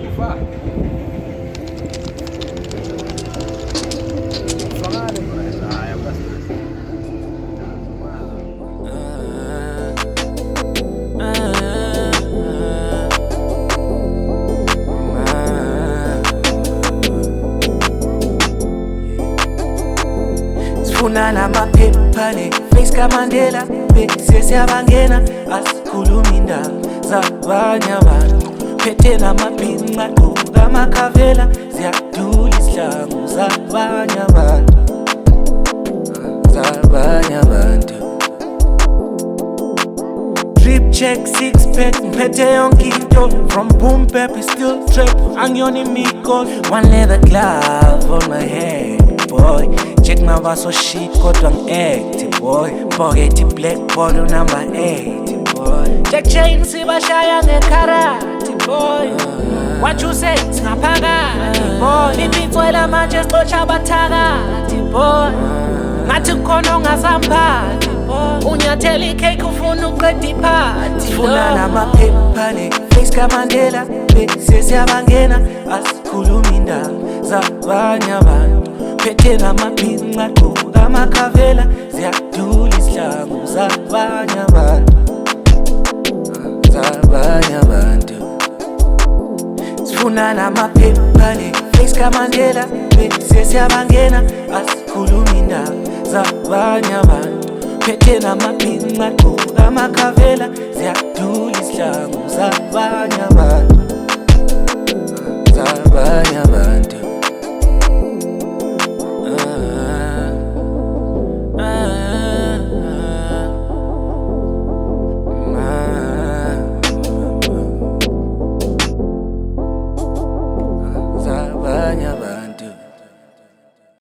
Ufa. Ufakale manje. Hayi akukastress. Sifuna namaphepha face kaMandela bese siyabangena asikhuluma indaba zabanye abantu phethe namabhinqa kaMakhavela ziyadula isihlangu zabanye abantu drip check, six pack, mphethe yonke into from boom bap, still trap, angiyona imiko. One leather glove on my head, boy. Check my vaso shit, kodwa ngi-act, boy. Pocket black bottle number 8, boy. Check chain sibashaya ngekarati, boy. What you say, singaphakathi, boy. Ipitswela manje sicotsha abathakathi, boy. Ngathi khona ongasamphathi, boy. Unyathela ikhekhe ufuna uqeda iphathi. Sifuna namaphepha face kaMandela bese siyabangena asikhuluma indaba zabanye abantu phethe namabhinqa kaMakhavela ziyadula isihlangu zabanye abantu sifuna namaphepha face kaMandela bese siyabangena asikhuluma indaba zabanye abantu phethe namabhinqa kaMakhavela ziyadula isihlangu zabanye abantu.